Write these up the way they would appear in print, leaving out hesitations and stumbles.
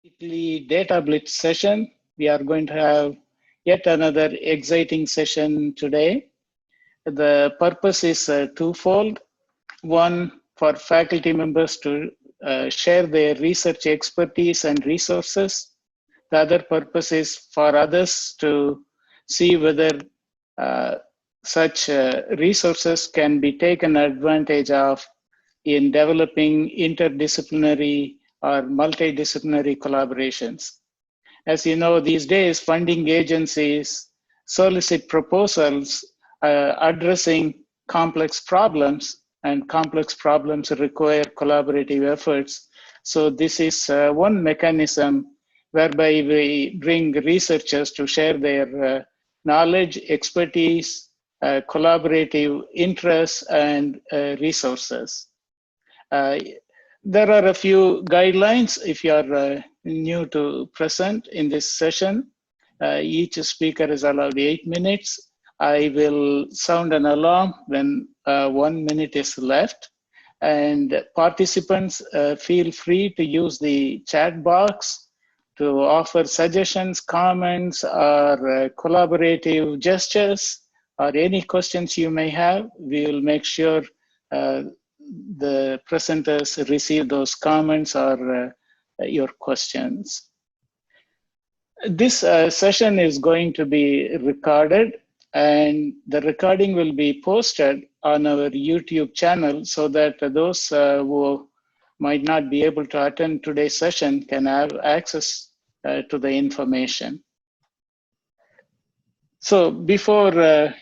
Weekly Data Blitz session. We are going to have yet another exciting session today. The purpose is twofold. One, for faculty members to share their research expertise and resources. The other purpose is for others to see whether such resources can be taken advantage of in developing interdisciplinary or multidisciplinary collaborations. As you know, these days, funding agencies solicit proposals addressing complex problems, and complex problems require collaborative efforts. So this is one mechanism whereby we bring researchers to share their knowledge, expertise, collaborative interests, and resources. There are a few guidelines if you are new to present in this session. Each speaker is allowed 8 minutes. I will sound an alarm when 1 minute is left. And participants feel free to use the chat box to offer suggestions, comments, or collaborative gestures, or any questions you may have. We will make sure the presenters receive those comments or your questions. This session is going to be recorded, and the recording will be posted on our YouTube channel so that those who might not be able to attend today's session can have access to the information. So before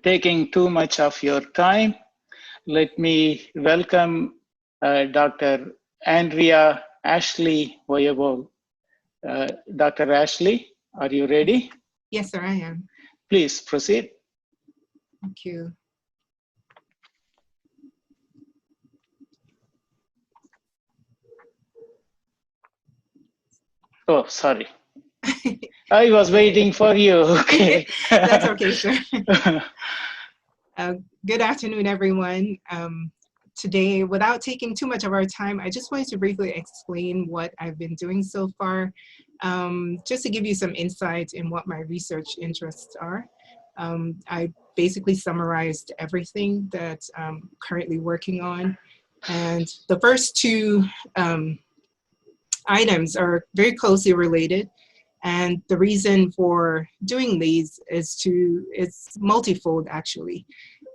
taking too much of your time, let me welcome Dr. Andrea Ashley-Oyewole. Dr. Ashley, are you ready? Yes, sir, I am. Please proceed. Thank you. Oh, sorry. I was waiting for you. Okay. That's okay, sir. Good afternoon, everyone. Today, without taking too much of our time, I just wanted to briefly explain what I've been doing so far, just to give you some insight in what my research interests are. I basically summarized everything that I'm currently working on. And the first two items are very closely related. And the reason for doing these is it's multifold, actually.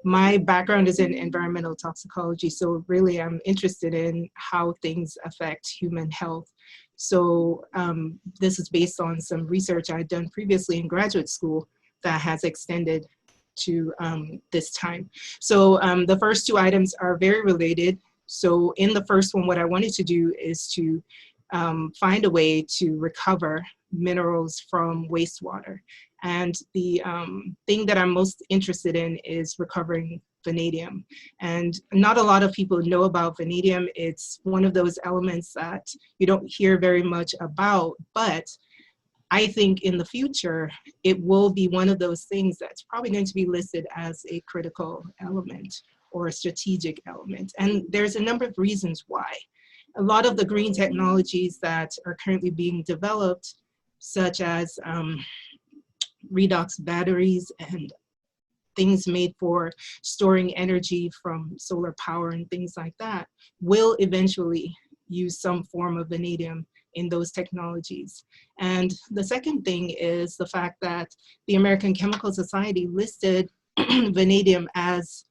My background is in environmental toxicology, so really I'm interested in how things affect human health. So this is based on some research I'd done previously in graduate school that has extended to this time. So the first two items are very related. So in the first one, what I wanted to do is to find a way to recover minerals from wastewater. And the thing that I'm most interested in is recovering vanadium. And not a lot of people know about vanadium. It's one of those elements that you don't hear very much about, but I think in the future, it will be one of those things that's probably going to be listed as a critical element or a strategic element. And there's a number of reasons why. A lot of the green technologies that are currently being developed, such as redox batteries and things made for storing energy from solar power and things like that, will eventually use some form of vanadium in those technologies. And the second thing is the fact that the American Chemical Society listed vanadium as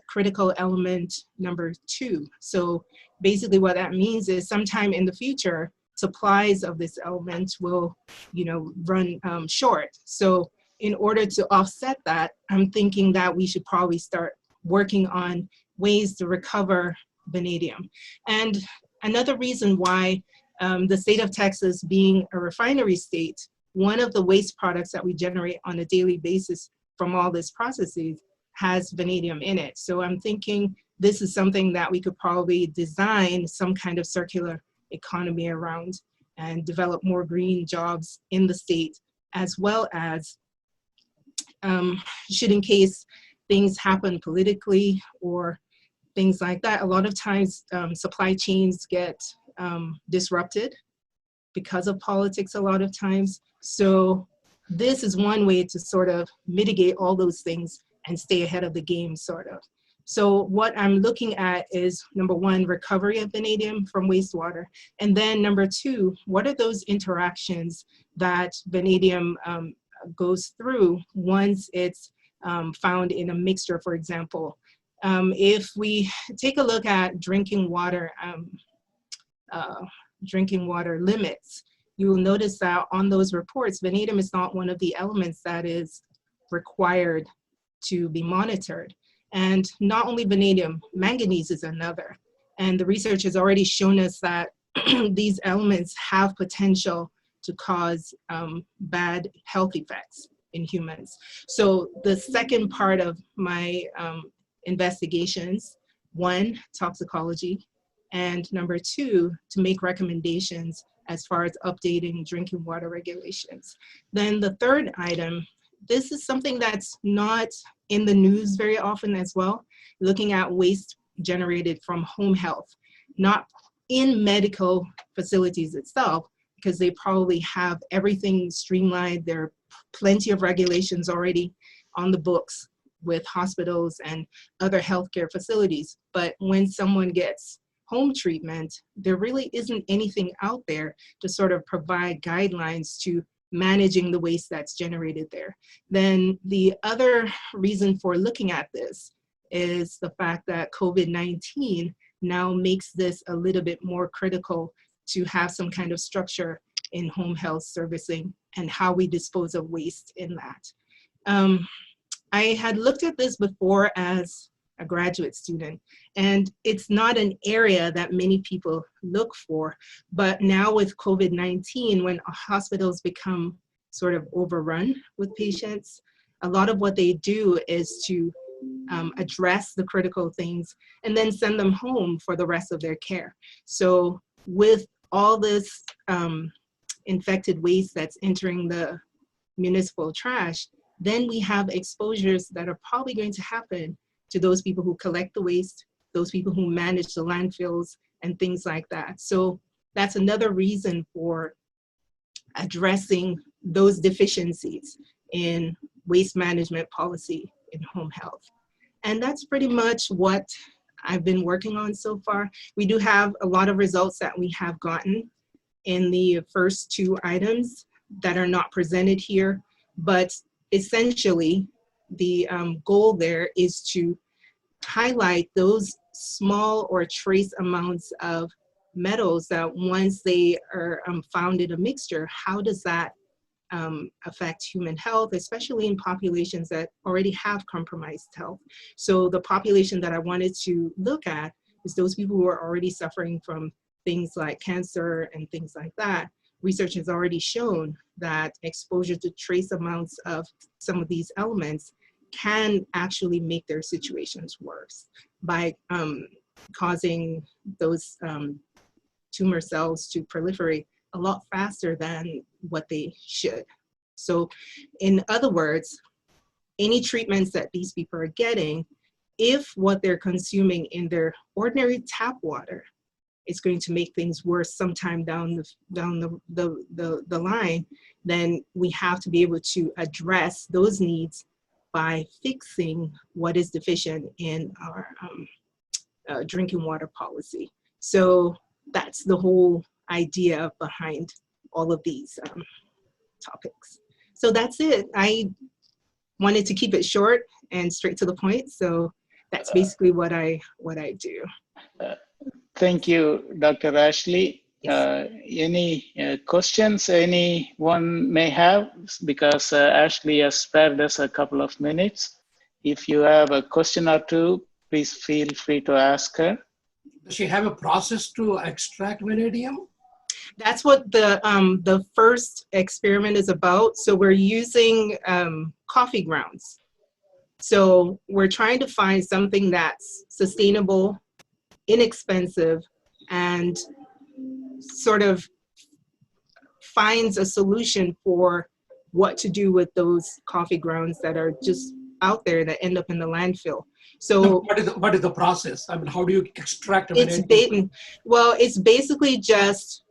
critical element number 2. So basically what that means is sometime in the future, supplies of this element will, run short. So in order to offset that, I'm thinking that we should probably start working on ways to recover vanadium. And another reason why the state of Texas being a refinery state, one of the waste products that we generate on a daily basis from all these processes has vanadium in it. So I'm thinking this is something that we could probably design some kind of circular economy around and develop more green jobs in the state, as well as should in case things happen politically or things like that. A lot of times supply chains get disrupted because of politics a lot of times. So this is one way to sort of mitigate all those things and stay ahead of the game, sort of. So what I'm looking at is, number one, recovery of vanadium from wastewater. And then number two, what are those interactions that vanadium goes through once it's found in a mixture, for example. If we take a look at drinking water limits, you will notice that on those reports, vanadium is not one of the elements that is required to be monitored. And not only vanadium, manganese is another. And the research has already shown us that these elements have potential to cause bad health effects in humans. So the second part of my investigations, one, toxicology, and number two, to make recommendations as far as updating drinking water regulations. Then the third item, this is something that's not in the news very often as well, looking at waste generated from home health, not in medical facilities itself, because they probably have everything streamlined. There are plenty of regulations already on the books with hospitals and other healthcare facilities. But when someone gets home treatment, there really isn't anything out there to sort of provide guidelines to managing the waste that's generated there. Then the other reason for looking at this is the fact that COVID-19 now makes this a little bit more critical to have some kind of structure in home health servicing and how we dispose of waste in that. I had looked at this before as a graduate student, and it's not an area that many people look for, but now with COVID-19, when hospitals become sort of overrun with patients, a lot of what they do is to address the critical things and then send them home for the rest of their care. So with all this infected waste that's entering the municipal trash, then we have exposures that are probably going to happen to those people who collect the waste, those people who manage the landfills and things like that. So that's another reason for addressing those deficiencies in waste management policy in home health. And that's pretty much what I've been working on so far. We do have a lot of results that we have gotten in the first two items that are not presented here, but essentially the goal there is to highlight those small or trace amounts of metals that once they are found in a mixture, how does that affect human health, especially in populations that already have compromised health. So the population that I wanted to look at is those people who are already suffering from things like cancer and things like that. Research has already shown that exposure to trace amounts of some of these elements can actually make their situations worse by causing those tumor cells to proliferate a lot faster than what they should. So in other words, any treatments that these people are getting, if what they're consuming in their ordinary tap water is going to make things worse sometime down the line, then we have to be able to address those needs by fixing what is deficient in our drinking water policy. So that's the whole idea behind all of these topics. So that's it. I wanted to keep it short and straight to the point. So that's basically what I do. Thank you, Dr. Ashley. Any questions anyone may have? Because Ashley has spared us a couple of minutes. If you have a question or two, please feel free to ask her. Does she have a process to extract vanadium? That's what the first experiment is about. So we're using coffee grounds. So we're trying to find something that's sustainable, inexpensive, and sort of finds a solution for what to do with those coffee grounds that are just out there that end up in the landfill. So what is the process? I mean, how do you extract a it's vanadium? well, it's basically just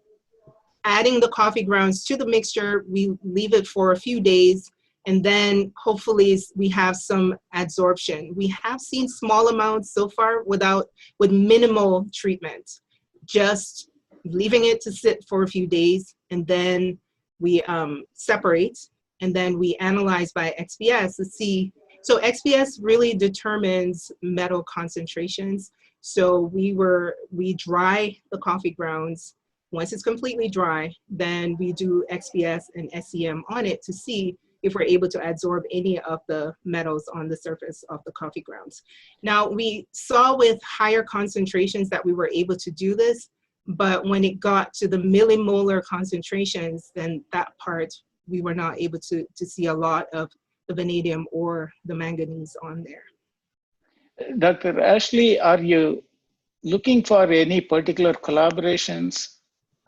adding the coffee grounds to the mixture. We leave it for a few days, and then hopefully we have some adsorption. We have seen small amounts so far with minimal treatment, just leaving it to sit for a few days, and then we separate, and then we analyze by XPS to see. So XPS really determines metal concentrations. So we dry the coffee grounds. Once it's completely dry, then we do XPS and SEM on it to see if we're able to adsorb any of the metals on the surface of the coffee grounds. Now, we saw with higher concentrations that we were able to do this, but when it got to the millimolar concentrations, then that part, we were not able to see a lot of the vanadium or the manganese on there. Dr. Ashley, are you looking for any particular collaborations?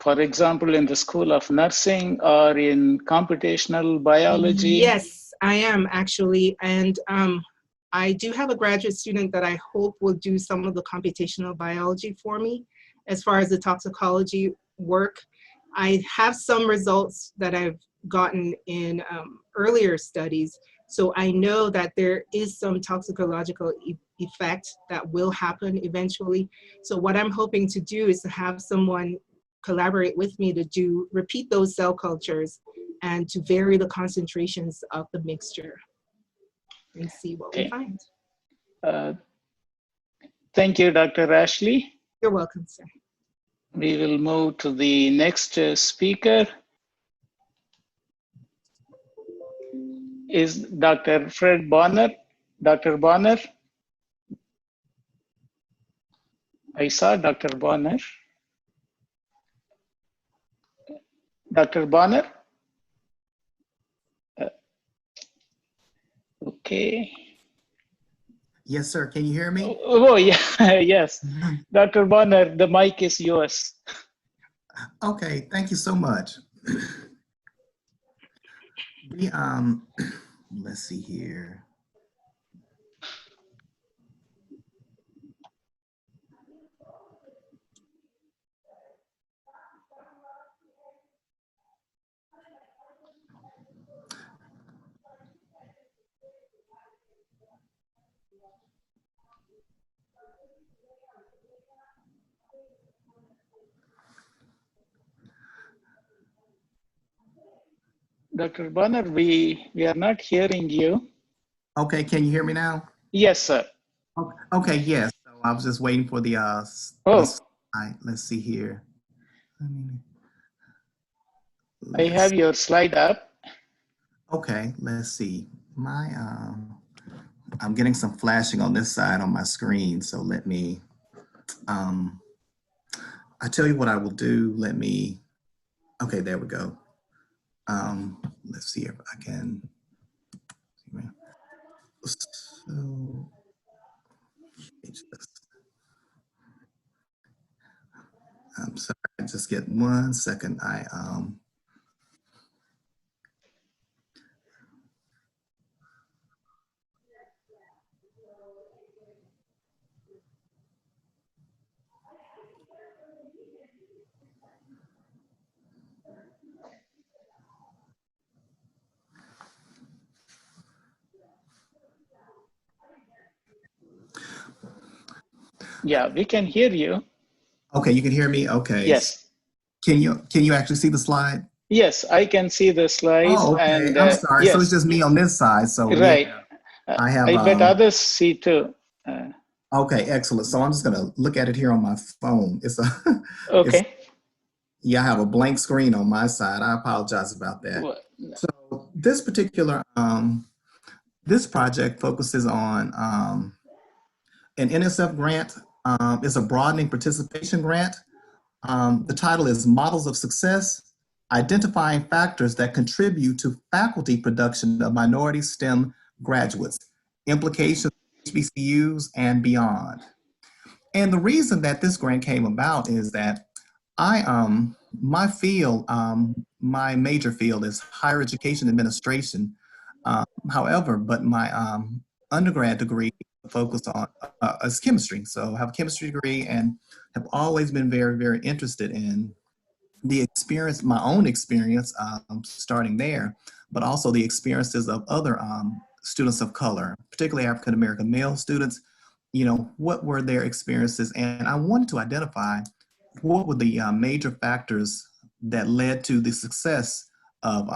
For example, in the School of Nursing or in computational biology? Yes, I am actually. And I do have a graduate student that I hope will do some of the computational biology for me. As far as the toxicology work, I have some results that I've gotten in earlier studies. So I know that there is some toxicological effect that will happen eventually. So what I'm hoping to do is to have someone collaborate with me to repeat those cell cultures and to vary the concentrations of the mixture and see what we find. Thank you, Dr. Ashley. You're welcome, sir. We will move to the next speaker. Is Dr. Fred Bonner. Dr. Bonner. I saw Dr. Bonner. Dr. Bonner? Okay. Yes, sir. Can you hear me? Oh, yeah, yes. Dr. Bonner, the mic is yours. Okay, thank you so much. Let's see here. Dr. Bonner, we are not hearing you. Okay, can you hear me now? Yes, sir. Okay, yes. So I was just waiting for the slide. Let's see here. I have your slide up. Okay, let's see. I'm getting some flashing on this side on my screen. So let me, I tell you what I will do. Okay, there we go. Let's see if I can. So, I'm sorry, just get 1 second. Yeah, we can hear you. Okay, you can hear me? Okay. Yes. Can you actually see the slide? Yes, I can see the slides. Oh, okay. And, I'm sorry. yes. So it's just me on this side. So right. Yeah, I bet others see too. Okay, excellent. So I'm just going to look at it here on my phone. Okay. Yeah, I have a blank screen on my side. I apologize about that. Well, so this particular, this project focuses on an NSF grant. It's a broadening participation grant. The title is Models of Success, Identifying Factors that Contribute to Faculty Production of Minority STEM Graduates, Implications of HBCUs and Beyond. And the reason that this grant came about is that my field, my major field is higher education administration. However, but my undergrad degree focus on is chemistry. So I have a chemistry degree and have always been very, very interested in the experience, my own experience, starting there, but also the experiences of other students of color, particularly African-American male students. You know, what were their experiences? And I wanted to identify what were the major factors that led to the success of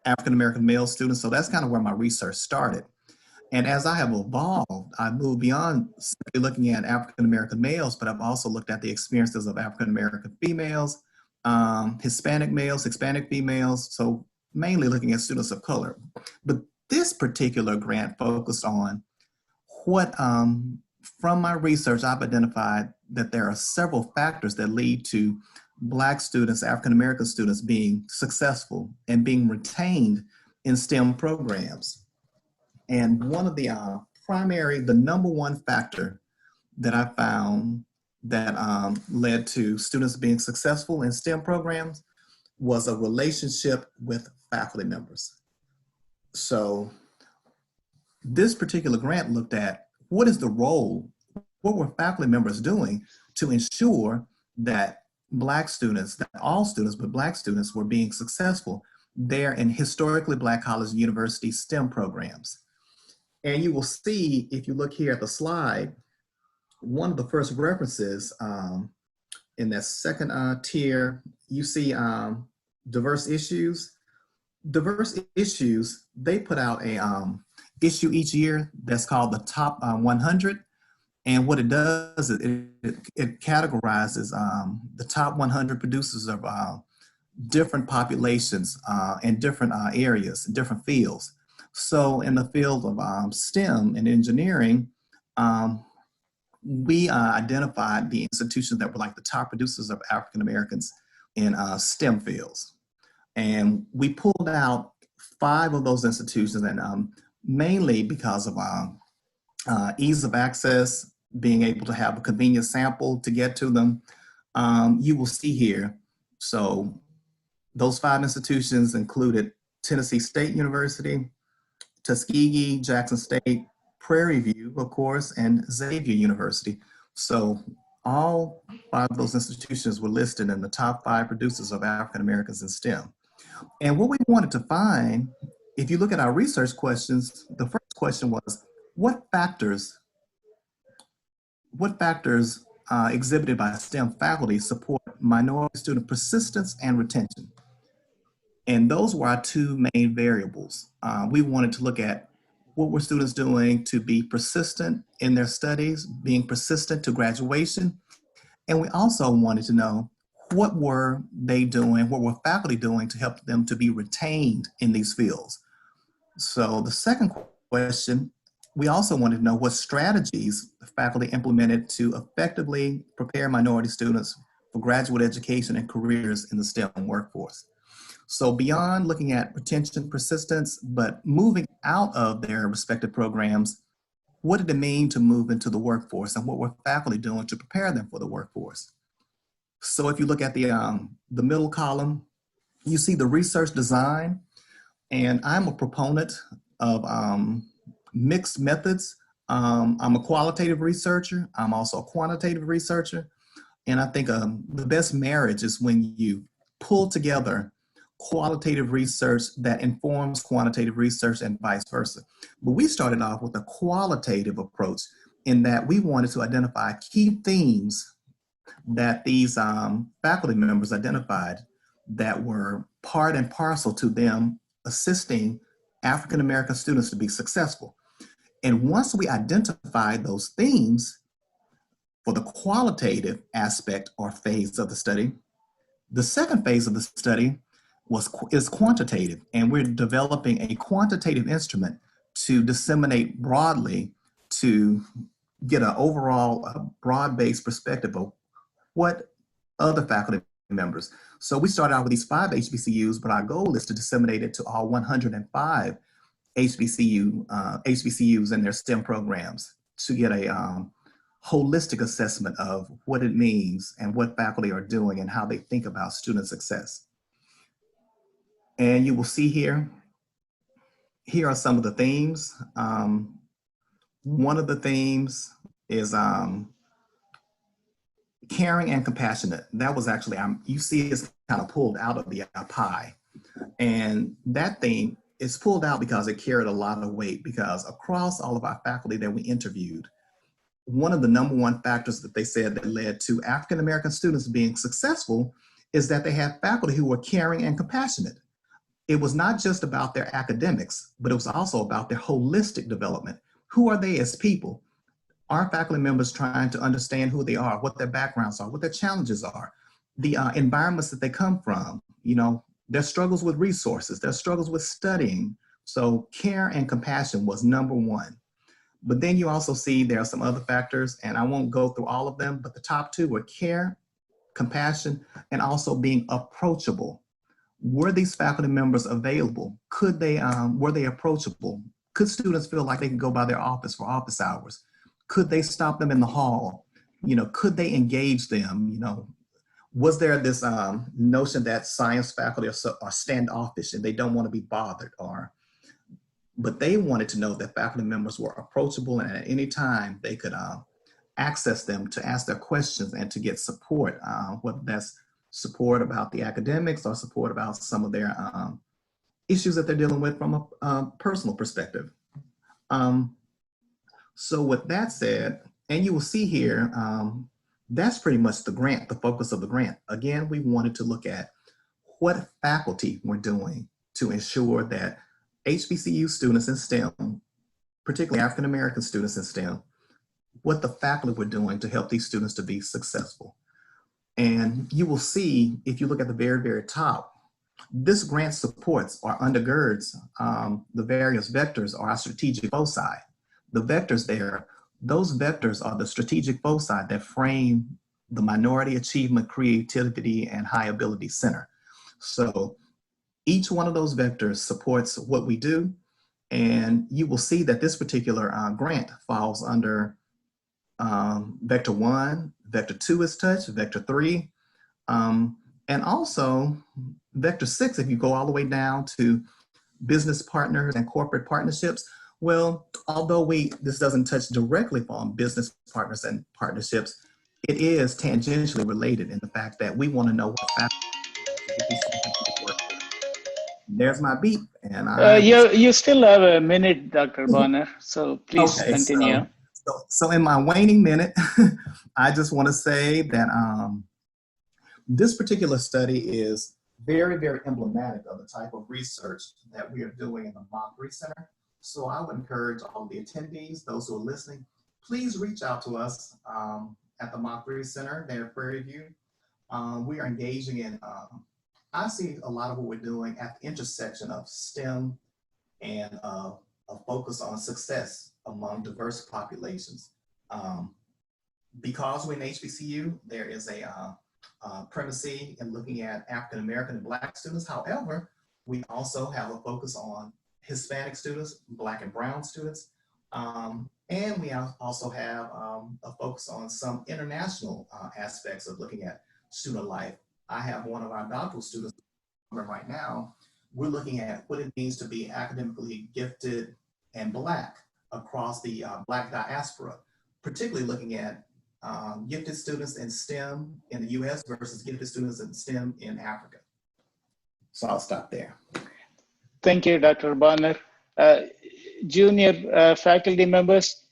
African-American male students. So that's kind of where my research started. And as I have evolved, I moved beyond simply looking at African-American males, but I've also looked at the experiences of African-American females, Hispanic males, Hispanic females, so mainly looking at students of color. But this particular grant focused on what, from my research, I've identified that there are several factors that lead to Black students, African-American students being successful and being retained in STEM programs. And one of the the number one factor that I found that led to students being successful in STEM programs was a relationship with faculty members. So this particular grant looked at what is the role, what were faculty members doing to ensure that Black students, that all students, but Black students were being successful there in historically Black college and university STEM programs. And you will see, if you look here at the slide, one of the first references in that second tier, you see diverse issues. Diverse issues, they put out a issue each year that's called the Top 100. And what it does is it categorizes the top 100 producers of different populations in different areas, different fields. So in the field of STEM and engineering, we identified the institutions that were like the top producers of African Americans in STEM fields. And we pulled out 5 of those institutions, and mainly because of ease of access, being able to have a convenient sample to get to them. You will see here, so those 5 institutions included Tennessee State University, Tuskegee, Jackson State, Prairie View, of course, and Xavier University. So all 5 of those institutions were listed in the top 5 producers of African Americans in STEM. And what we wanted to find, if you look at our research questions, the first question was, what factors exhibited by STEM faculty support minority student persistence and retention? And those were our 2 main variables. We wanted to look at what were students doing to be persistent in their studies, being persistent to graduation. And we also wanted to know what were they doing, what were faculty doing to help them to be retained in these fields. So the second question, we also wanted to know what strategies the faculty implemented to effectively prepare minority students for graduate education and careers in the STEM workforce. So beyond looking at retention, persistence, but moving out of their respective programs, what did it mean to move into the workforce, and what were faculty doing to prepare them for the workforce? So if you look at the middle column, you see the research design, and I'm a proponent of mixed methods. I'm a qualitative researcher. I'm also a quantitative researcher. And I think the best marriage is when you pull together qualitative research that informs quantitative research and vice versa. But we started off with a qualitative approach in that we wanted to identify key themes that these faculty members identified that were part and parcel to them assisting African American students to be successful. And once we identified those themes for the qualitative aspect or phase of the study, the second phase of the study is quantitative, and we're developing a quantitative instrument to disseminate broadly to get an overall broad-based perspective of what other faculty members. So we started out with these 5 HBCUs, but our goal is to disseminate it to all 105 HBCUs and their STEM programs to get a holistic assessment of what it means and what faculty are doing and how they think about student success. And you will see here are some of the themes. one of the themes is caring and compassionate. That was actually, you see it's kind of pulled out of the pie. And that theme is pulled out because it carried a lot of weight, because across all of our faculty that we interviewed, one of the number one factors that they said that led to African-American students being successful is that they had faculty who were caring and compassionate. It was not just about their academics, but it was also about their holistic development. Who are they as people? Are faculty members trying to understand who they are, what their backgrounds are, what their challenges are, the environments that they come from, you know, their struggles with resources, their struggles with studying. So care and compassion was number one. But then you also see there are some other factors, and I won't go through all of them, but the top two were care, compassion, and also being approachable. Were these faculty members available? Could they, were they approachable? Could students feel like they could go by their office for office hours? Could they stop them in the hall? You know, could they engage them? You know, was there this notion that science faculty are standoffish and they don't want to be bothered? But they wanted to know that faculty members were approachable, and at any time they could access them to ask their questions and to get support, whether that's support about the academics or support about some of their issues that they're dealing with from a personal perspective. So with that said, and you will see here, that's pretty much the grant, the focus of the grant. Again, we wanted to look at what faculty were doing to ensure that HBCU students in STEM, particularly African-American students in STEM, what the faculty were doing to help these students to be successful. And you will see, if you look at the very, very top, this grant supports or undergirds the various vectors or our strategic foci. The vectors there, those vectors are the strategic foci that frame the Minority Achievement, Creativity, and High Ability Center. So each one of those vectors supports what we do, and you will see that this particular grant falls under Vector 1, Vector 2 is touched, Vector 3, and also Vector 6, if you go all the way down to business partners and corporate partnerships. Well, although this doesn't touch directly on business partners and partnerships, it is tangentially related in the fact that we want to know what faculty work with. There's my beep, and you still have a minute, Dr. Bonner, so please okay, continue. So in my waning minute, I just want to say that this particular study is very, very emblematic of the type of research that we are doing in the Mockery Center. So I would encourage all of the attendees, those who are listening, please reach out to us at the Mockery Center there at Prairie View. We are engaging in, I see a lot of what we're doing at the intersection of STEM and a focus on success among diverse populations. Because we're in HBCU, there is a primacy in looking at African American and Black students. However, we also have a focus on Hispanic students, Black and Brown students, and we also have a focus on some international aspects of looking at student life. I have one of our doctoral students right now. We're looking at what it means to be academically gifted and Black across the Black diaspora, particularly looking at gifted students in STEM in the US versus gifted students in STEM in Africa. So I'll stop there. Thank you, Dr. Bonner. Junior faculty members,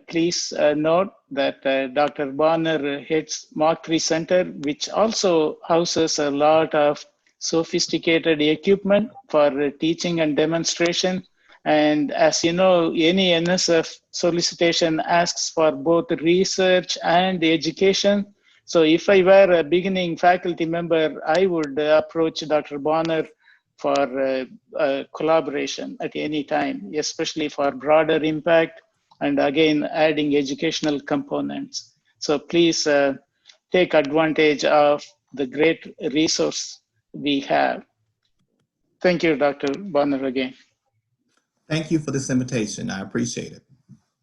please note that Dr. Bonner heads Mockery Center, which also houses a lot of sophisticated equipment for teaching and demonstration. And as you know, any NSF solicitation asks for both research and education. So if I were a beginning faculty member, I would approach Dr. Bonner for collaboration at any time, especially for broader impact and again, adding educational components. So please take advantage of the great resource we have. Thank you, Dr. Bonner again. Thank you for this invitation. I appreciate it.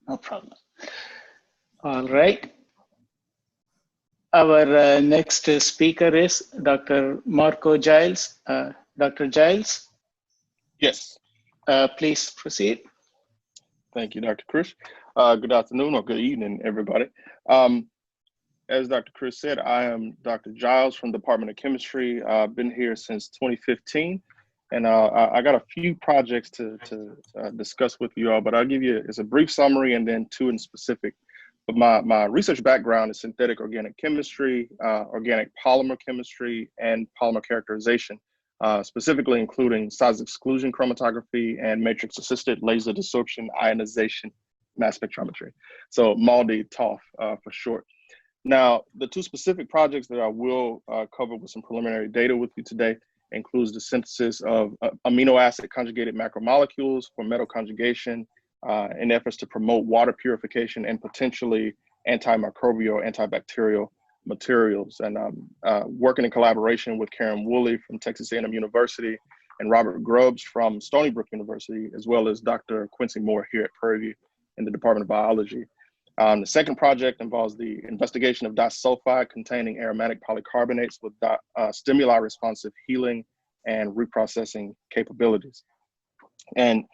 No problem. All right. Our next speaker is Dr. Marco Giles. Dr. Giles? Yes. Please proceed. Thank you, Dr. Chris. Good afternoon or good evening, everybody. As Dr. Chris said, I am Dr. Giles from the Department of Chemistry. I've been here since 2015, and I got a few projects to discuss with you all, but I'll give you, it's a brief summary and then two in specific. But my research background is synthetic organic chemistry, organic polymer chemistry, and polymer characterization, specifically including size exclusion chromatography and matrix-assisted laser desorption ionization mass spectrometry. So MALDI-TOF for short. Now, the two specific projects that I will cover with some preliminary data with you today includes the synthesis of amino acid conjugated macromolecules for metal conjugation in efforts to promote water purification and potentially antimicrobial, antibacterial materials. And working in collaboration with Karen Woolley from Texas A&M University and Robert Grubbs from Stony Brook University, as well as Dr. Quincy Moore here at Prairie View in the Department of Biology. The second project involves the investigation of disulfide containing aromatic polycarbonates with stimuli responsive healing and reprocessing capabilities. And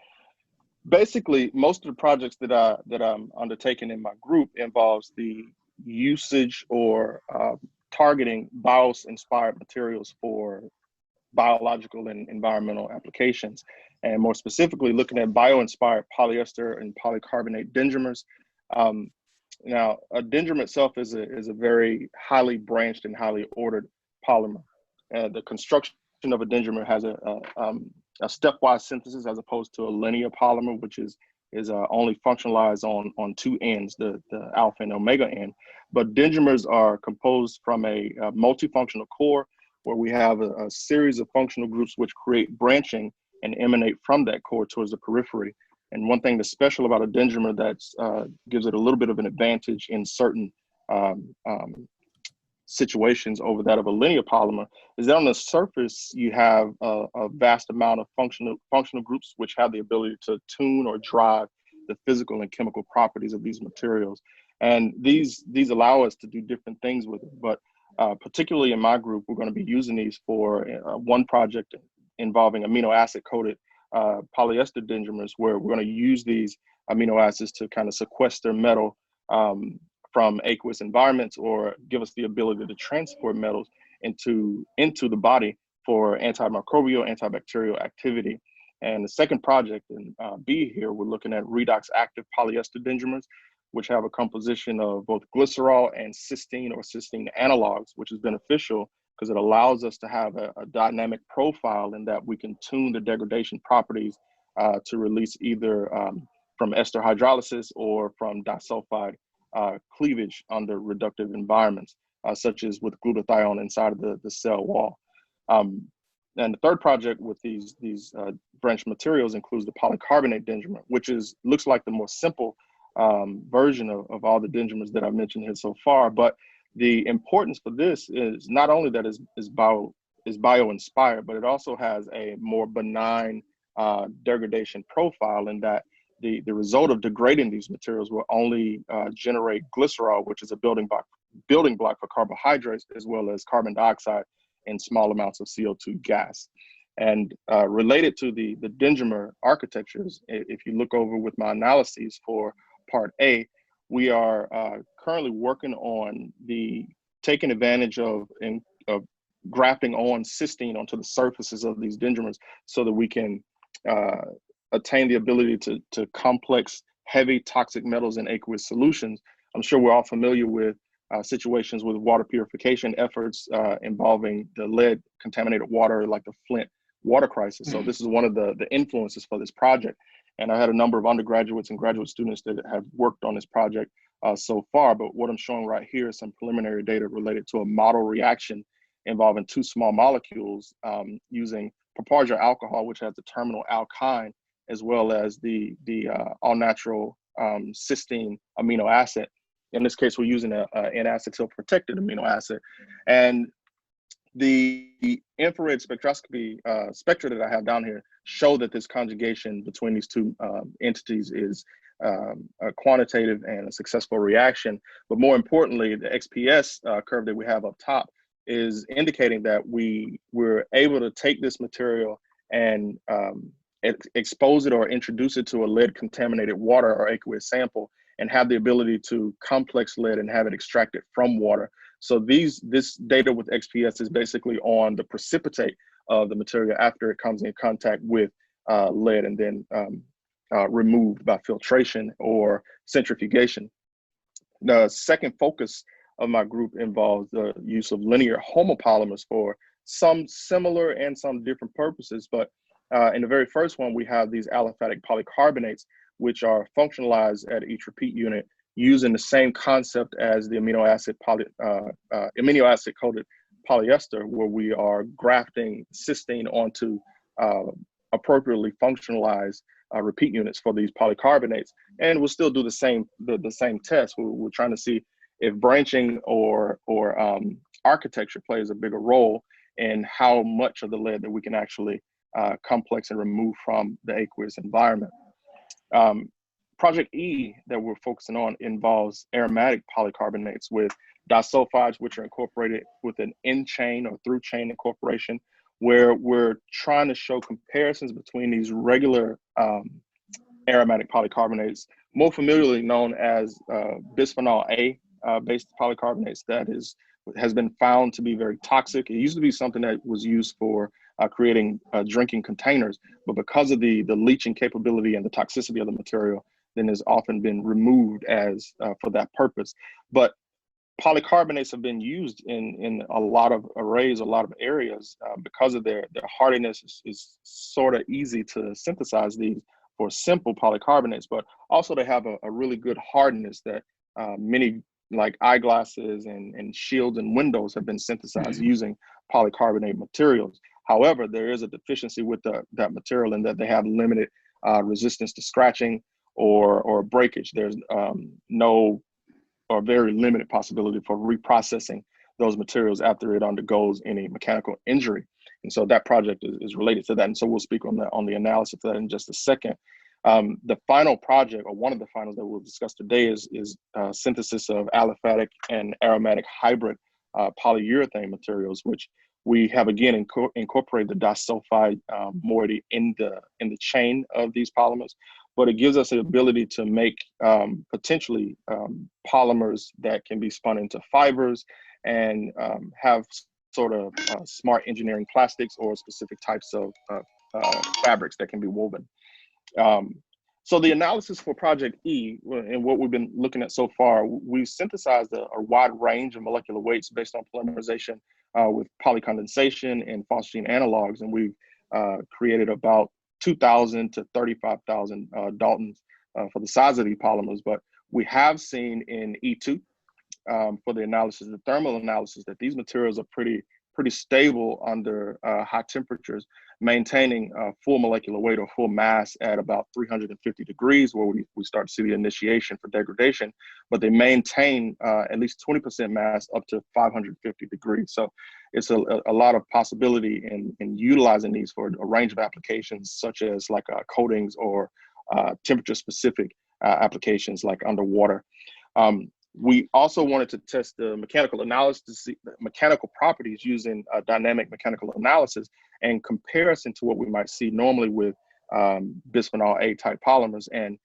basically, most of the projects that I'm undertaking in my group involves the usage or targeting bio-inspired materials for biological and environmental applications, and more specifically looking at bio-inspired polyester and polycarbonate dendrimers. Now, a dendrimer itself is a very highly branched and highly ordered polymer. The construction of a dendrimer has a stepwise synthesis as opposed to a linear polymer, which is only functionalized on two ends, the alpha and omega end. But dendrimers are composed from a multifunctional core where we have a series of functional groups which create branching and emanate from that core towards the periphery. And one thing that's special about a dendrimer that gives it a little bit of an advantage in certain situations over that of a linear polymer is that on the surface, you have a vast amount of functional groups which have the ability to tune or drive the physical and chemical properties of these materials. And these allow us to do different things with it. But particularly in my group, we're going to be using these for one project involving amino acid coated polyester dendrimers, where we're going to use these amino acids to kind of sequester metal from aqueous environments or give us the ability to transport metals into the body for antimicrobial, antibacterial activity. And the second project in B here, we're looking at redox active polyester dendrimers, which have a composition of both glycerol and cysteine or cysteine analogs, which is beneficial because it allows us to have a dynamic profile in that we can tune the degradation properties to release either from ester hydrolysis or from disulfide cleavage under reductive environments, such as with glutathione inside of the cell wall. And the third project with these branched materials includes the polycarbonate dendrimer, which looks like the more simple version of all the dendrimers that I've mentioned here so far. But the importance for this is not only that is bio-inspired, but it also has a more benign degradation profile in that the result of degrading these materials will only generate glycerol, which is a building block for carbohydrates, as well as carbon dioxide and small amounts of CO2 gas. And related to the dendrimer architectures, if you look over with my analyses for part A, we are currently working on taking advantage of grafting on cysteine onto the surfaces of these dendrimers so that we can attain the ability to complex heavy toxic metals in aqueous solutions. I'm sure we're all familiar with situations with water purification efforts involving the lead contaminated water, like the Flint water crisis. So this is one of the influences for this project. And I had a number of undergraduates and graduate students that have worked on this project so far. But what I'm showing right here is some preliminary data related to a model reaction involving two small molecules using propargyl alcohol, which has the terminal alkyne, as well as the all-natural cysteine amino acid. In this case, we're using an N-acetyl protected amino acid. And the infrared spectroscopy spectra that I have down here show that this conjugation between these two entities is a quantitative and a successful reaction. But more importantly, the XPS curve that we have up top is indicating that we're able to take this material and expose it or introduce it to a lead contaminated water or aqueous sample and have the ability to complex lead and have it extracted from water. So this data with XPS is basically on the precipitate of the material after it comes in contact with lead and then removed by filtration or centrifugation. The second focus of my group involves the use of linear homopolymers for some similar and some different purposes. But in the very first one, we have these aliphatic polycarbonates, which are functionalized at each repeat unit using the same concept as the amino acid coated polyester, where we are grafting cysteine onto appropriately functionalized repeat units for these polycarbonates. And we'll still do the same test. We're trying to see if branching or architecture plays a bigger role in how much of the lead that we can actually complex and remove from the aqueous environment. Project E that we're focusing on involves aromatic polycarbonates with disulfides, which are incorporated with an in-chain or through-chain incorporation, where we're trying to show comparisons between these regular aromatic polycarbonates, more familiarly known as bisphenol A based polycarbonates, that has been found to be very toxic. It used to be something that was used for creating drinking containers, but because of the leaching capability and the toxicity of the material, then has often been removed as for that purpose. But polycarbonates have been used in a lot of arrays, a lot of areas, because of their hardiness is sort of easy to synthesize these for simple polycarbonates, but also they have a really good hardness that many like eyeglasses and shields and windows have been synthesized using polycarbonate materials. However, there is a deficiency with that material in that they have limited resistance to scratching or breakage. There's no or very limited possibility for reprocessing those materials after it undergoes any mechanical injury. And so that project is related to that. And so we'll speak on the analysis of that in just a second. The final project, or one of the finals that we'll discuss today, is synthesis of aliphatic and aromatic hybrid polyurethane materials, which we have again incorporated the disulfide moiety in the chain of these polymers, but it gives us the ability to make potentially polymers that can be spun into fibers and have sort of smart engineering plastics or specific types of fabrics that can be woven. So the analysis for Project E and what we've been looking at so far, we've synthesized a wide range of molecular weights based on polymerization with polycondensation and phosgene analogs, and we've created about 2,000 to 35,000 Daltons for the size of these polymers. But we have seen in E2 for the analysis, the thermal analysis, that these materials are pretty stable under high temperatures, maintaining full molecular weight or full mass at about 350 degrees, where we start to see the initiation for degradation, but they maintain at least 20% mass up to 550 degrees. So it's a lot of possibility in utilizing these for a range of applications, such as like coatings or temperature specific applications like underwater. We also wanted to test the mechanical analysis to see the mechanical properties using dynamic mechanical analysis and comparison to what we might see normally with bisphenol A type polymers. And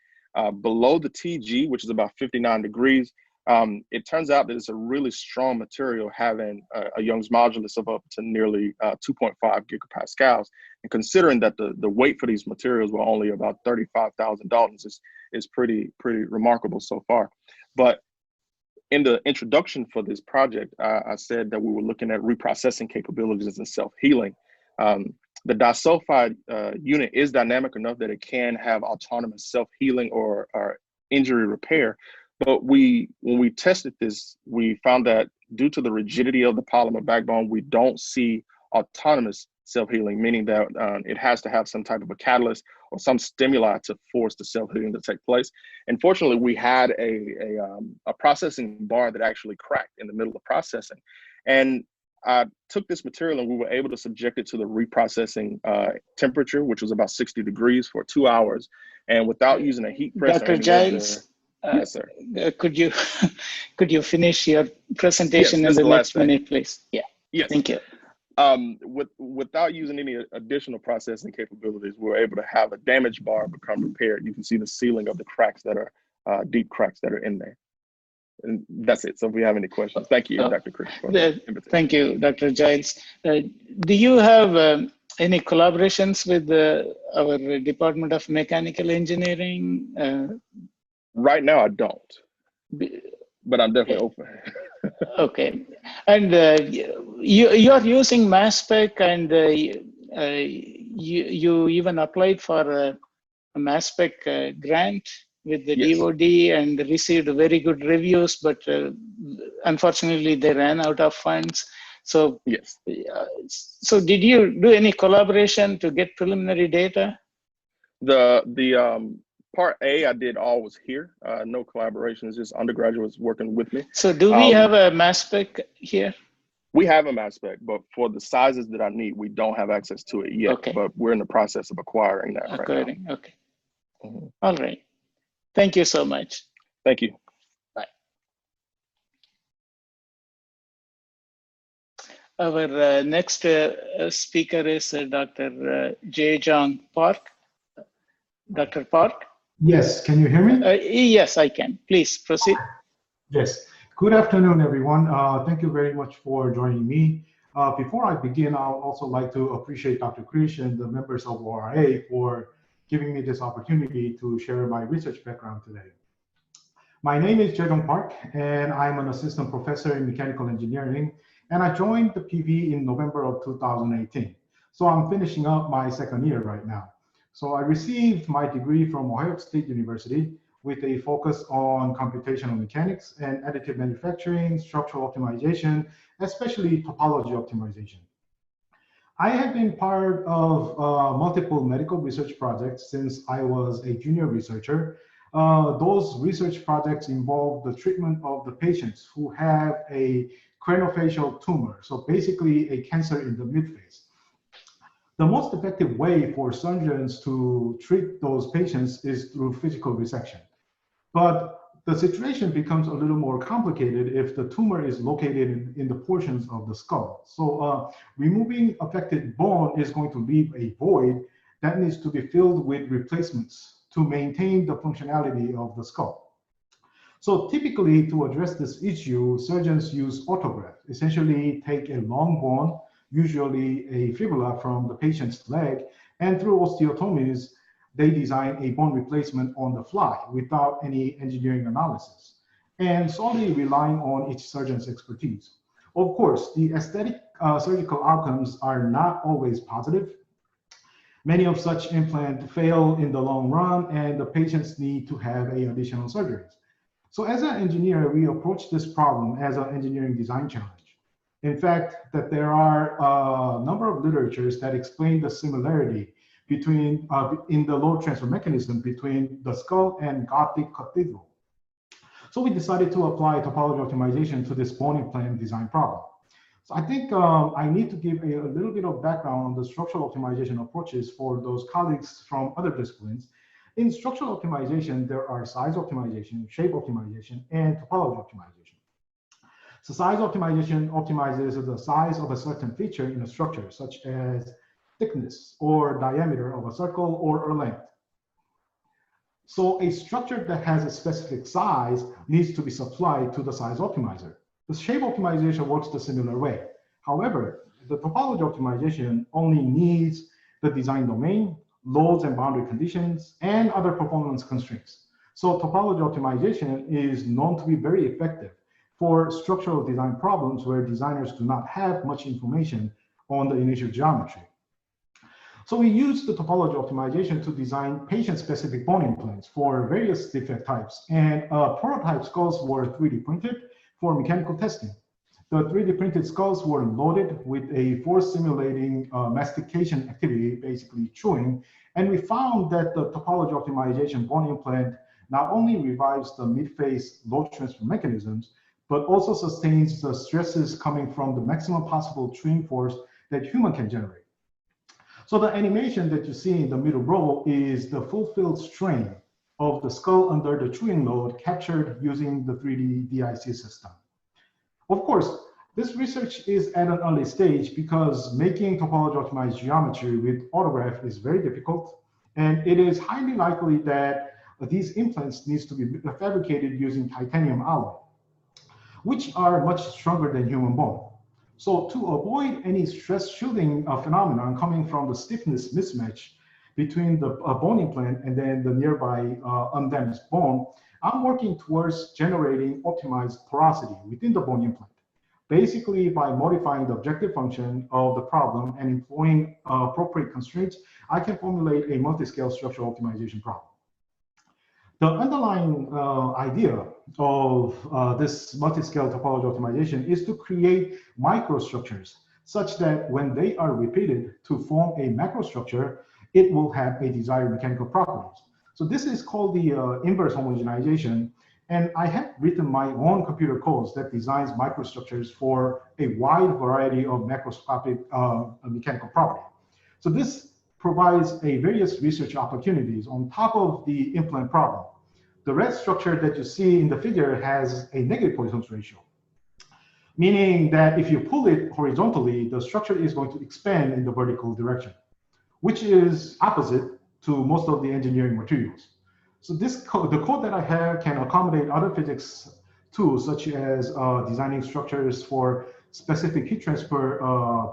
below the TG, which is about 59 degrees, it turns out that it's a really strong material, having a Young's modulus of up to nearly 2.5 gigapascals. And considering that the weight for these materials were only about 35,000 Daltons is pretty remarkable so far. But in the introduction for this project, I said that we were looking at reprocessing capabilities and self-healing. The disulfide unit is dynamic enough that it can have autonomous self-healing or injury repair. But when we tested this, we found that due to the rigidity of the polymer backbone, we don't see autonomous self-healing, meaning that it has to have some type of a catalyst or some stimuli to force the self-healing to take place. And fortunately, we had a processing bar that actually cracked in the middle of processing. And I took this material and we were able to subject it to the reprocessing temperature, which was about 60 degrees for 2 hours. And without using a heat press. Dr. Giles, yes, sir. Could you finish your presentation in the next minute, please? Yeah. Yes. Thank you. Without using any additional processing capabilities, we were able to have a damaged bar become repaired. You can see the sealing of the cracks that are deep cracks that are in there. And that's it. So if we have any questions, thank you, Dr. Chris. Thank you, Dr. Giles. Do you have any collaborations with our Department of Mechanical Engineering? Right now, I don't, but I'm definitely open. Okay, and you are using mass spec, and you even applied for a mass spec grant with the Yes. DoD and received very good reviews, but unfortunately they ran out of funds. So Yes. So did you do any collaboration to get preliminary data? The part A I did all was here. No collaborations, just undergraduates working with me. So do we have a mass spec here? We have a mass spec, but for the sizes that I need, we don't have access to it yet. Okay. But we're in the process of acquiring that right now. Okay. All right. Thank you so much. Thank you. Bye. Our next speaker is Dr. Jaejong Park. Dr. Park? Yes, can you hear me? Yes, I can. Please proceed. Yes. Good afternoon, everyone. Thank you very much for joining me. Before I begin, I would also like to appreciate Dr. Krish and the members of ORA for giving me this opportunity to share my research background today. My name is Jaejong Park, and I'm an assistant professor in mechanical engineering, and I joined the PV in November of 2018. So I'm finishing up my second year right now. So I received my degree from Ohio State University with a focus on computational mechanics and additive manufacturing, structural optimization, especially topology optimization. I have been part of multiple medical research projects since I was a junior researcher. Those research projects involve the treatment of the patients who have a craniofacial tumor, so basically a cancer in the midface. The most effective way for surgeons to treat those patients is through physical resection. But the situation becomes a little more complicated if the tumor is located in the portions of the skull. So removing affected bone is going to leave a void that needs to be filled with replacements to maintain the functionality of the skull. So typically, to address this issue, surgeons use autograft, essentially take a long bone, usually a fibula from the patient's leg, and through osteotomies, they design a bone replacement on the fly without any engineering analysis, and solely relying on each surgeon's expertise. Of course, the aesthetic surgical outcomes are not always positive. Many of such implants fail in the long run, and the patients need to have additional surgeries. So as an engineer, we approach this problem as an engineering design challenge. In fact, that there are a number of literatures that explain the similarity between in the load transfer mechanism between the skull and Gothic cathedral. So we decided to apply topology optimization to this bone implant design problem. So I think I need to give a little bit of background on the structural optimization approaches for those colleagues from other disciplines. In structural optimization, there are size optimization, shape optimization, and topology optimization. So size optimization optimizes the size of a certain feature in a structure, such as thickness or diameter of a circle or a length. So a structure that has a specific size needs to be supplied to the size optimizer. The shape optimization works the similar way. However, the topology optimization only needs the design domain, loads and boundary conditions, and other performance constraints. So topology optimization is known to be very effective for structural design problems where designers do not have much information on the initial geometry. So we use the topology optimization to design patient-specific bone implants for various defect types, and prototype skulls were 3D printed for mechanical testing. The 3D printed skulls were loaded with a force simulating mastication activity, basically chewing, and we found that the topology optimization bone implant not only revives the midface load transfer mechanisms, but also sustains the stresses coming from the maximum possible chewing force that human can generate. So the animation that you see in the middle row is the fulfilled strain of the skull under the chewing load captured using the 3D DIC system. Of course, this research is at an early stage because making topology optimized geometry with autograft is very difficult, and it is highly likely that these implants needs to be fabricated using titanium alloy, which are much stronger than human bone. So to avoid any stress shielding phenomenon coming from the stiffness mismatch between the bone implant and then the nearby undamaged bone, I'm working towards generating optimized porosity within the bone implant. Basically, by modifying the objective function of the problem and employing appropriate constraints, I can formulate a multi-scale structural optimization problem. The underlying idea of this multi-scale topology optimization is to create microstructures such that when they are repeated to form a macrostructure, it will have a desired mechanical properties. So this is called the inverse homogenization. And I have written my own computer codes that designs microstructures for a wide variety of macroscopic mechanical property. So this provides a various research opportunities on top of the implant problem. The red structure that you see in the figure has a negative Poisson's ratio, meaning that if you pull it horizontally, the structure is going to expand in the vertical direction, which is opposite to most of the engineering materials. So this code, the code that I have can accommodate other physics tools, such as designing structures for specific heat transfer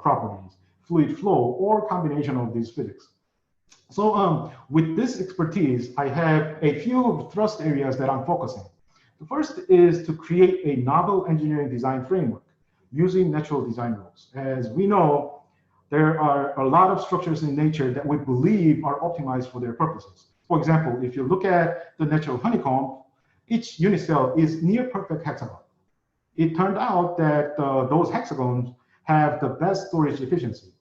properties, fluid flow, or combination of these physics. So with this expertise, I have a few thrust areas that I'm focusing. The first is to create a novel engineering design framework using natural design rules. As we know, there are a lot of structures in nature that we believe are optimized for their purposes. For example, if you look at the natural honeycomb, each unit cell is near perfect hexagon. It turned out that those hexagons have the best storage efficiency,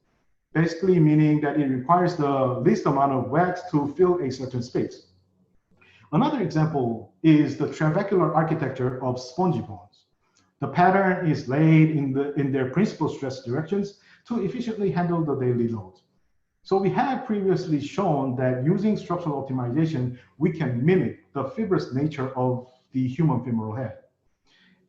basically meaning that it requires the least amount of wax to fill a certain space. Another example is the trabecular architecture of spongy bones. The pattern is laid in their principal stress directions to efficiently handle the daily loads. So we have previously shown that using structural optimization, we can mimic the fibrous nature of the human femoral head.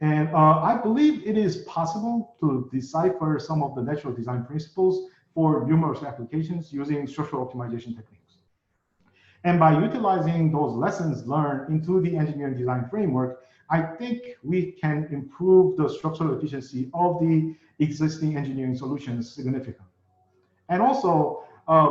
And I believe it is possible to decipher some of the natural design principles for numerous applications using structural optimization techniques. And by utilizing those lessons learned into the engineering design framework, I think we can improve the structural efficiency of the existing engineering solutions significantly. And also,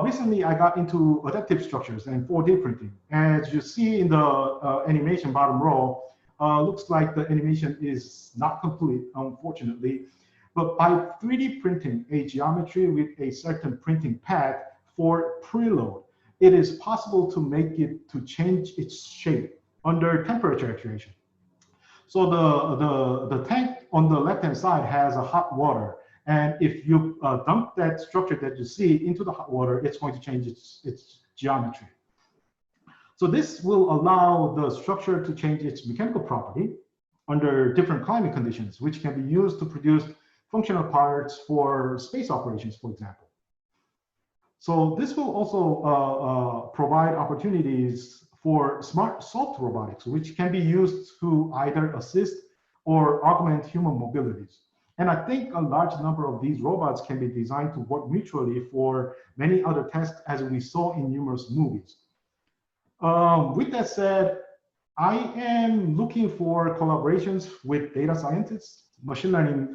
recently I got into adaptive structures and 4D printing. As you see in the animation bottom row, looks like the animation is not complete, unfortunately. But by 3D printing a geometry with a certain printing path for preload, it is possible to make it to change its shape under temperature actuation. So the tank on the left-hand side has a hot water. And if you dump that structure that you see into the hot water, it's going to change its geometry. So this will allow the structure to change its mechanical property under different climate conditions, which can be used to produce functional parts for space operations, for example. So this will also provide opportunities for smart soft robotics, which can be used to either assist or augment human mobilities. And I think a large number of these robots can be designed to work mutually for many other tasks, as we saw in numerous movies. With that said, I am looking for collaborations with data scientists, machine learning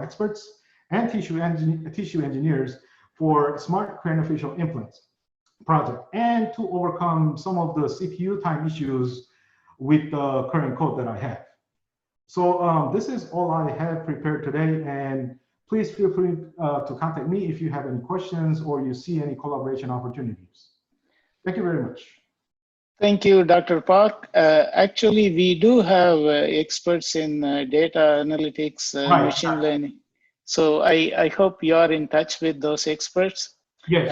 experts, and tissue engineers for smart craniofacial implants project, and to overcome some of the CPU time issues with the current code that I have. So this is all I have prepared today, and please feel free to contact me if you have any questions or you see any collaboration opportunities. Thank you very much. Thank you, Dr. Park. Actually, we do have experts in data analytics, machine learning. So I hope you are in touch with those experts. Yes.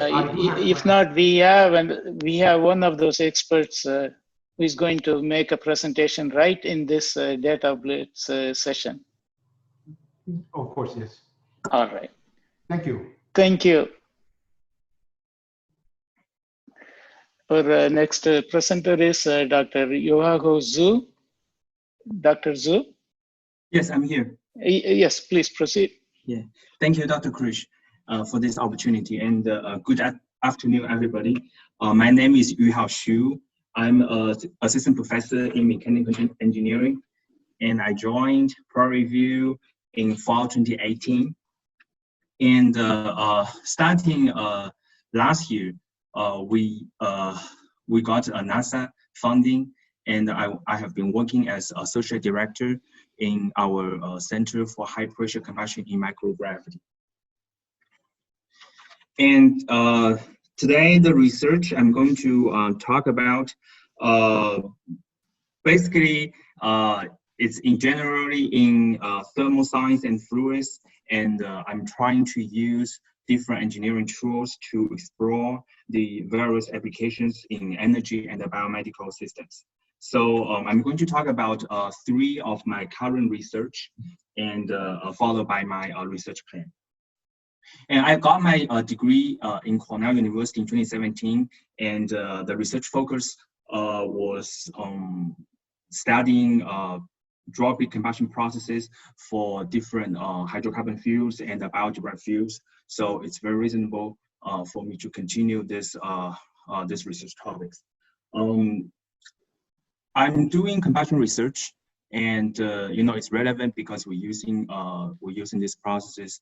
If not, we have one of those experts who is going to make a presentation right in this data blitz session. Of course, yes. All right. Thank you. Thank you. Our next presenter is Dr. Yuhao Xu. Dr. Xu? Yes, I'm here. Yes, please proceed. Yeah, thank you, Dr. Krish, for this opportunity, and good afternoon, everybody. My name is Yuhao Xu. I'm an assistant professor in mechanical engineering, and I joined ProReview in fall 2018. And starting last year, we got a NASA funding, and I have been working as associate director in our Center for High Pressure Combustion in Microgravity. And today, the research I'm going to talk about, basically, it's generally in thermal science and fluids, and I'm trying to use different engineering tools to explore the various applications in energy and the biomedical systems. So I'm going to talk about 3 of my current research, and followed by my research plan. And I got my degree in Cornell University in 2017, and the research focus was studying droplet combustion processes for different hydrocarbon fuels and bio-derived fuels. So it's very reasonable for me to continue this this research topics. I'm doing combustion research, and you know, it's relevant because we're using these processes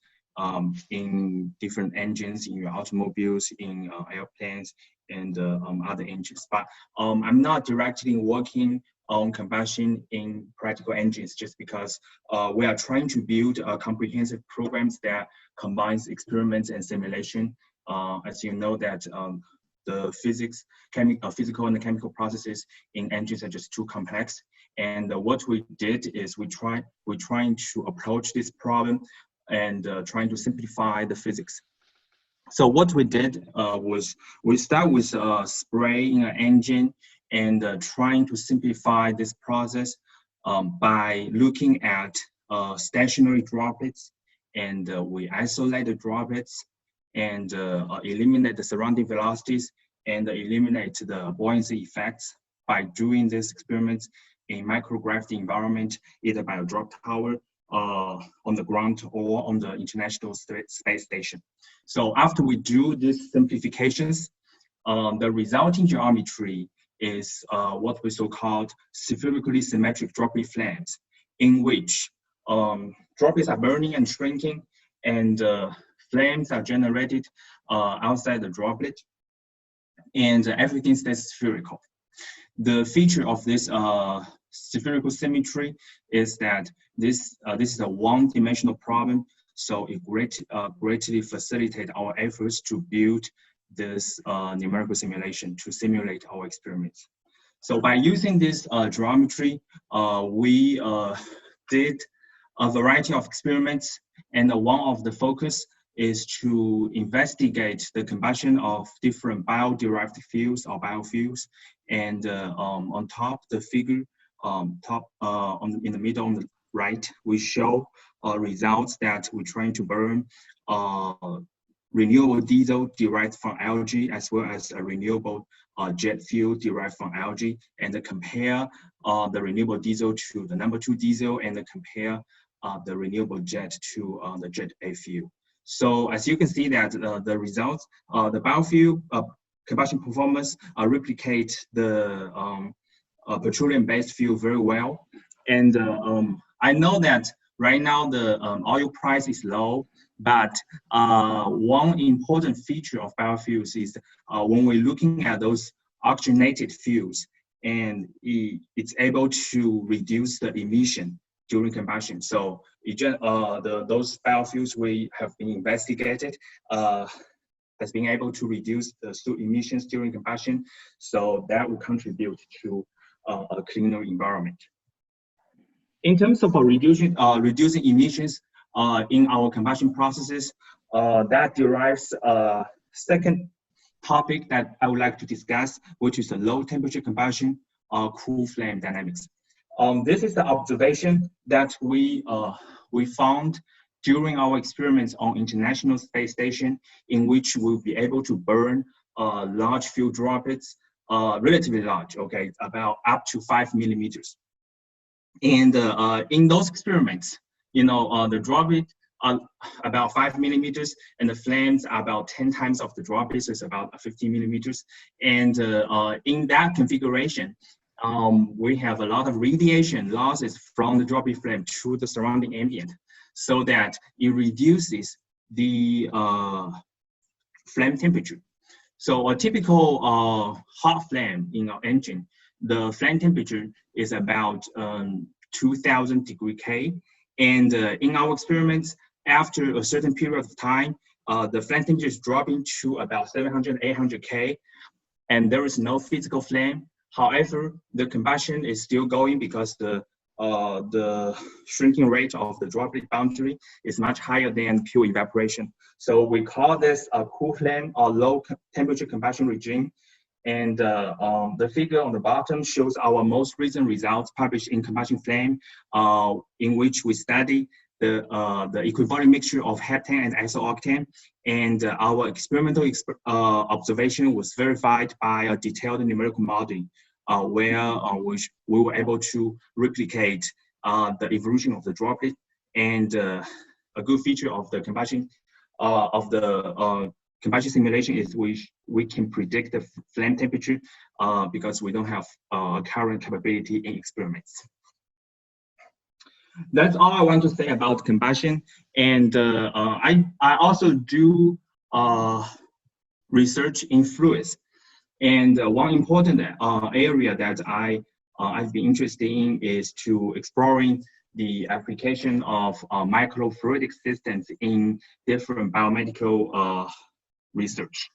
in different engines, in your automobiles, in airplanes, and other engines. But I'm not directly working on combustion in practical engines, just because we are trying to build comprehensive programs that combines experiments and simulation. As you know that the physical and chemical processes in engines are just too complex. And what we did is we're trying to approach this problem and trying to simplify the physics. So what we did was we start with spray in an engine and trying to simplify this process by looking at stationary droplets, and we isolate the droplets and eliminate the surrounding velocities and eliminate the buoyancy effects by doing this experiment in microgravity environment, either by a drop tower on the ground or on the International Space Station. So after we do these simplifications, the resulting geometry is what we so-called spherically symmetric droplet flames, in which droplets are burning and shrinking, and flames are generated outside the droplet, and everything stays spherical. The feature of this spherical symmetry is that this is a one-dimensional problem, so it greatly facilitates our efforts to build this numerical simulation to simulate our experiments. So by using this geometry, we did a variety of experiments, and one of the focus is to investigate the combustion of different bio-derived fuels or biofuels. And on top, the figure in the middle on the right, we show results that we're trying to burn renewable diesel derived from algae, as well as a renewable jet fuel derived from algae, and compare the renewable diesel to the number 2 diesel, and compare the renewable jet to the jet A fuel. So as you can see that the results, the biofuel combustion performance replicate the petroleum-based fuel very well. And I know that right now the oil price is low, but one important feature of biofuels is when we're looking at those oxygenated fuels, and it's able to reduce the emission during combustion. So those biofuels we have been investigated has been able to reduce the soot emissions during combustion. So that will contribute to a cleaner environment. In terms of reducing emissions in our combustion processes, that derives a second topic that I would like to discuss, which is the low temperature combustion cool flame dynamics. This is the observation that we found during our experiments on International Space Station, in which we'll be able to burn large fuel droplets, relatively large, okay, about up to 5 millimeters. And in those experiments, you know, the droplet about 5 millimeters, and the flames are about 10 times of the droplet, so it's about 50 millimeters. And in that configuration, we have a lot of radiation losses from the droplet flame to the surrounding ambient, so that it reduces the flame temperature. So a typical hot flame in our engine, the flame temperature is about 2000 degree K. And in our experiments, after a certain period of time, the flame temperature is dropping to about 700, 800 K, and there is no physical flame. However, the combustion is still going because the shrinking rate of the droplet boundary is much higher than pure evaporation. So we call this a cool flame or low temperature combustion regime. And the figure on the bottom shows our most recent results published in Combustion Flame, in which we study the equivalent mixture of heptane and isooctane. And our experimental observation was verified by a detailed numerical modeling, where we were able to replicate the evolution of the droplet. And a good feature of the combustion combustion simulation is we can predict the flame temperature because we don't have current capability in experiments. That's all I want to say about combustion. And I also do research in fluids. And one important area that I've been interested in is to exploring the application of microfluidic systems in different biomedical research.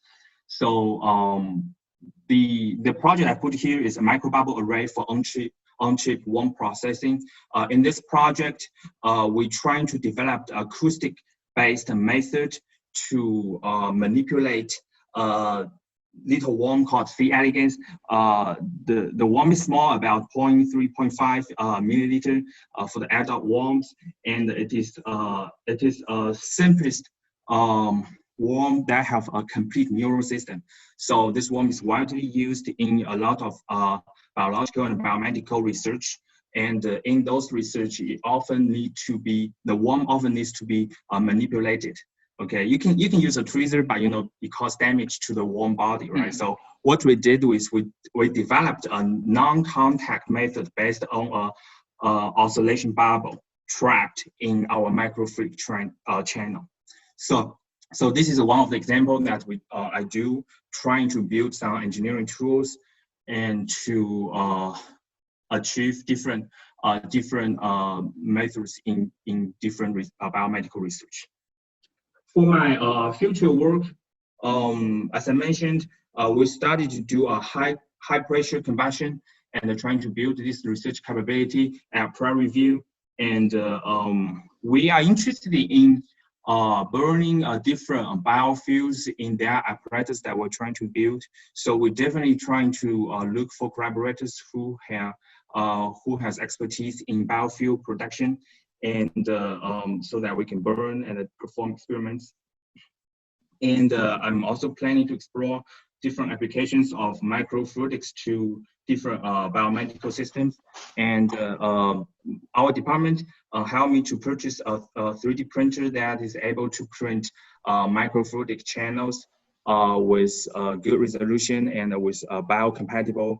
So the project I put here is a microbubble array for on-chip warm processing. In this project, we're trying to develop the acoustic-based method to manipulate little worm called C. elegans. The worm is small, about 0.3, 0.5 milliliter for the adult worms, and it is simplest worm that have a complete neural system. So this worm is widely used in a lot of biological and biomedical research. And in those research, the worm often needs to be manipulated. Okay, you can use a tweezer, but it causes damage to the worm body, right? So what we did is we developed a non-contact method based on a oscillation bubble trapped in our microfluidic channel. So this is one of the examples that I do, trying to build some engineering tools and to achieve different methods in different biomedical research. For my future work, as I mentioned, we started to do a high pressure combustion and trying to build this research capability at prior review. And we are interested in burning different biofuels in their apparatus that we're trying to build. So we're definitely trying to look for collaborators who has expertise in biofuel production, and so that we can burn and perform experiments. And I'm also planning to explore different applications of microfluidics to different biomedical systems. And our department helped me to purchase a 3D printer that is able to print microfluidic channels with good resolution and with biocompatible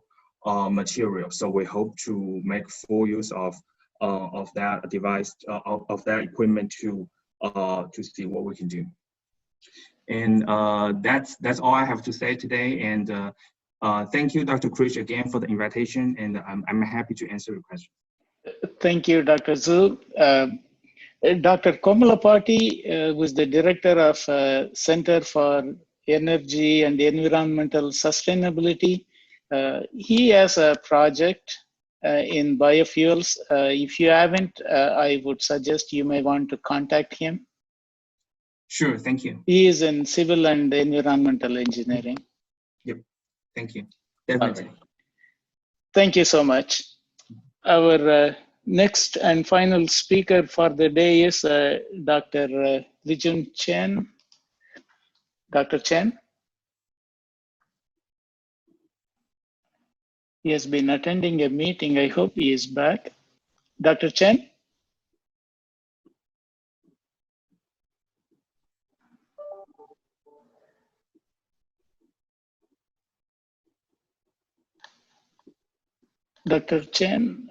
material. So we hope to make full use of that device, of that equipment to see what we can do. And that's all I have to say today. And thank you, Dr. Krish, again for the invitation. And I'm happy to answer your questions. Thank you, Dr. Zhu. Dr. Komalapati was the director of Center for Energy and Environmental Sustainability. He has a project in biofuels. If you haven't, I would suggest you may want to contact him. Sure, thank you. He is in civil and environmental engineering. Yep, thank you. Definitely. Right. Thank you so much. Our next and final speaker for the day is Dr. Lijun Qian. Dr. Chen. He has been attending a meeting. I hope he is back. Dr. Chen? Dr. Chen,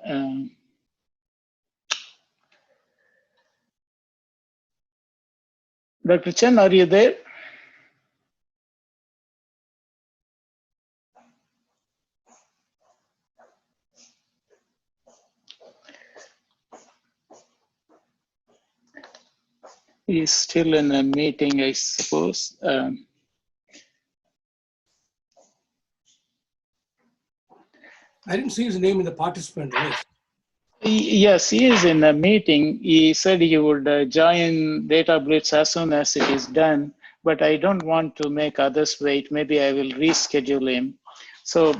Dr. Chen, are you there? He's still in a meeting, I suppose. I didn't see his name in the participant list. Yes, he is in a meeting. He said he would join Data Blitz as soon as it is done, but I don't want to make others wait. Maybe I will reschedule him. So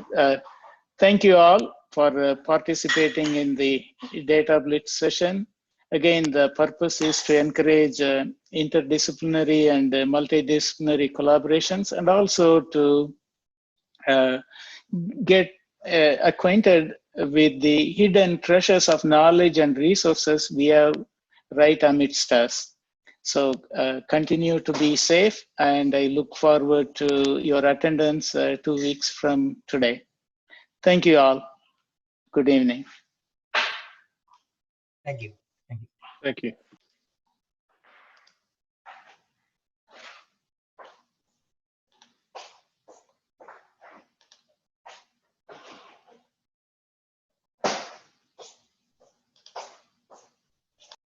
thank you all for participating in the Data Blitz session. Again, the purpose is to encourage interdisciplinary and multidisciplinary collaborations, and also to get acquainted with the hidden treasures of knowledge and resources we have right amidst us. So continue to be safe, and I look forward to your attendance 2 weeks from today. Thank you all. Good evening. Thank you. Thank you. Thank you.